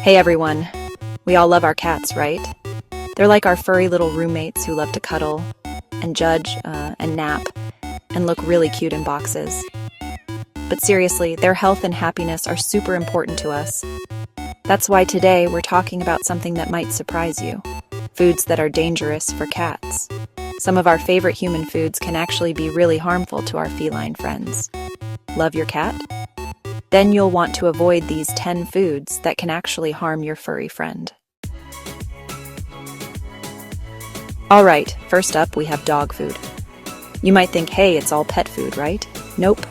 Hey everyone, we all love our cats, right? They're like our furry little roommates who love to cuddle and judge and nap and look really cute in boxes. But seriously, their health and happiness are super important to us. That's why today we're talking about something that might surprise you. Foods that are dangerous for cats. Some of our favorite human foods can actually be really harmful to our feline friends. Love your cat? Then you'll want to avoid these 10 foods that can actually harm your furry friend. Alright, first up we have dog food. You might think, hey, it's all pet food, right? Nope.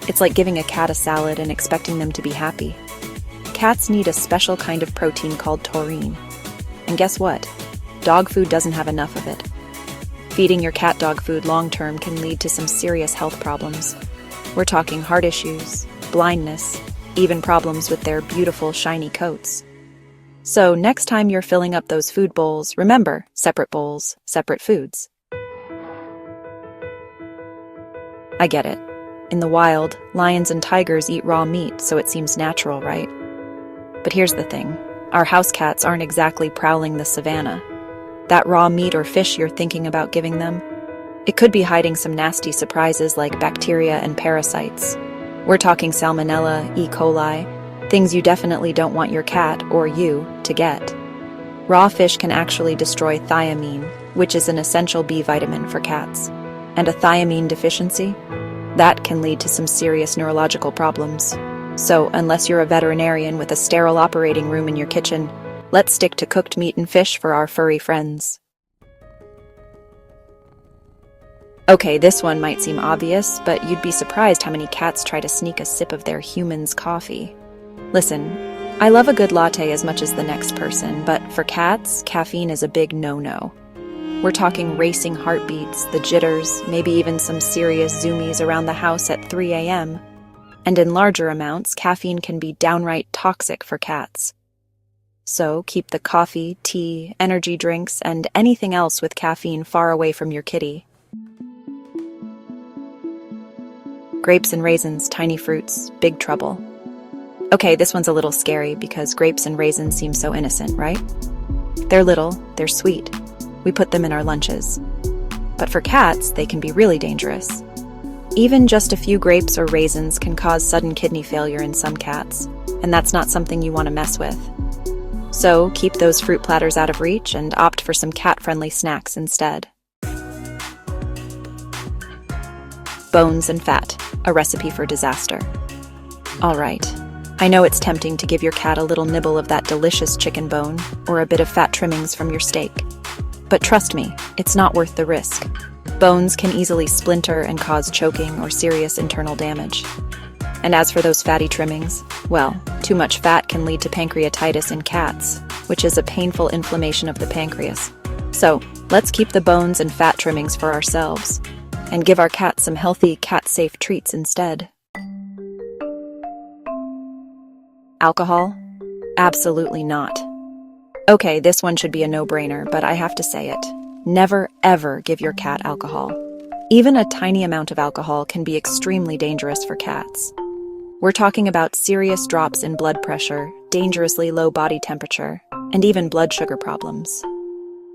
It's like giving a cat a salad and expecting them to be happy. Cats need a special kind of protein called taurine. And guess what? Dog food doesn't have enough of it. Feeding your cat dog food long-term can lead to some serious health problems. We're talking heart issues, blindness, even problems with their beautiful shiny coats. So next time you're filling up those food bowls, remember, separate bowls, separate foods. I get it. In the wild, lions and tigers eat raw meat, so it seems natural, right? But here's the thing. Our house cats aren't exactly prowling the savannah. That raw meat or fish you're thinking about giving them, it could be hiding some nasty surprises like bacteria and parasites. We're talking Salmonella, E. coli, things you definitely don't want your cat, or you, to get. Raw fish can actually destroy thiamine, which is an essential B vitamin for cats. And a thiamine deficiency? That can lead to some serious neurological problems. So, unless you're a veterinarian with a sterile operating room in your kitchen, let's stick to cooked meat and fish for our furry friends. Okay, this one might seem obvious, but you'd be surprised how many cats try to sneak a sip of their human's coffee. Listen, I love a good latte as much as the next person, but for cats, caffeine is a big no-no. We're talking racing heartbeats, the jitters, maybe even some serious zoomies around the house at 3 a.m. And in larger amounts, caffeine can be downright toxic for cats. So keep the coffee, tea, energy drinks, and anything else with caffeine far away from your kitty. Grapes and raisins, tiny fruits, big trouble. Okay, this one's a little scary because grapes and raisins seem so innocent, right? They're little, they're sweet. We put them in our lunches. But for cats, they can be really dangerous. Even just a few grapes or raisins can cause sudden kidney failure in some cats, and that's not something you want to mess with. So keep those fruit platters out of reach and opt for some cat-friendly snacks instead. Bones and fat, a recipe for disaster. All right, I know it's tempting to give your cat a little nibble of that delicious chicken bone or a bit of fat trimmings from your steak. But trust me, it's not worth the risk. Bones can easily splinter and cause choking or serious internal damage. And as for those fatty trimmings, well, too much fat can lead to pancreatitis in cats, which is a painful inflammation of the pancreas. So, let's keep the bones and fat trimmings for ourselves, and give our cats some healthy, cat-safe treats instead. Alcohol? Absolutely not. Okay, this one should be a no-brainer, but I have to say it. Never, ever give your cat alcohol. Even a tiny amount of alcohol can be extremely dangerous for cats. We're talking about serious drops in blood pressure, dangerously low body temperature, and even blood sugar problems.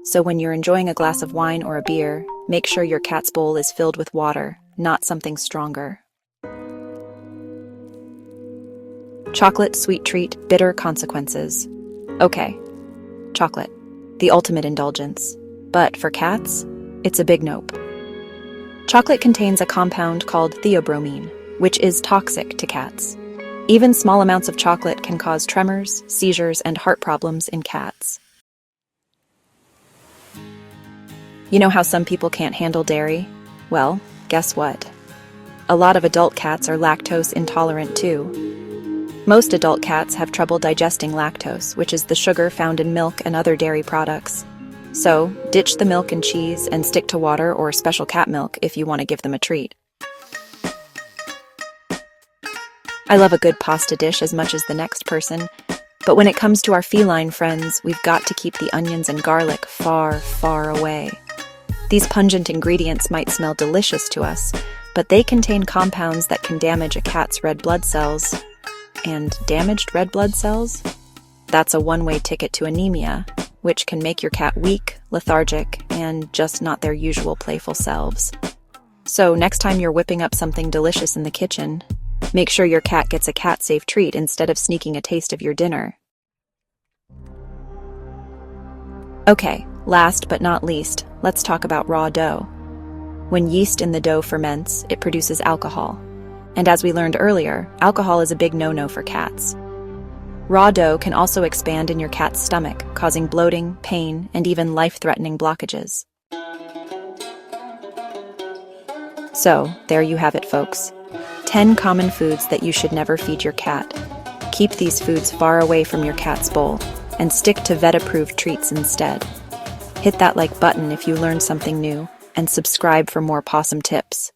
So when you're enjoying a glass of wine or a beer, make sure your cat's bowl is filled with water, not something stronger. Chocolate, sweet treat, bitter consequences. Okay, chocolate, the ultimate indulgence. But for cats, it's a big nope. Chocolate contains a compound called theobromine, which is toxic to cats. Even small amounts of chocolate can cause tremors, seizures, and heart problems in cats. You know how some people can't handle dairy? Well, guess what? A lot of adult cats are lactose intolerant too. Most adult cats have trouble digesting lactose, which is the sugar found in milk and other dairy products. So, ditch the milk and cheese and stick to water or special cat milk if you want to give them a treat. I love a good pasta dish as much as the next person, but when it comes to our feline friends, we've got to keep the onions and garlic far, far away. These pungent ingredients might smell delicious to us, but they contain compounds that can damage a cat's red blood cells. And damaged red blood cells? that's a one-way ticket to anemia, which can make your cat weak, lethargic, and just not their usual playful selves. So next time you're whipping up something delicious in the kitchen, make sure your cat gets a cat-safe treat instead of sneaking a taste of your dinner. Okay, last but not least, let's talk about raw dough. When yeast in the dough ferments, it produces alcohol. And as we learned earlier, alcohol is a big no-no for cats. Raw dough can also expand in your cat's stomach, causing bloating, pain, and even life-threatening blockages. So, there you have it, folks. 10 common foods that you should never feed your cat. Keep these foods far away from your cat's bowl, and stick to vet-approved treats instead. Hit that like button if you learned something new, and subscribe for more pawsome tips.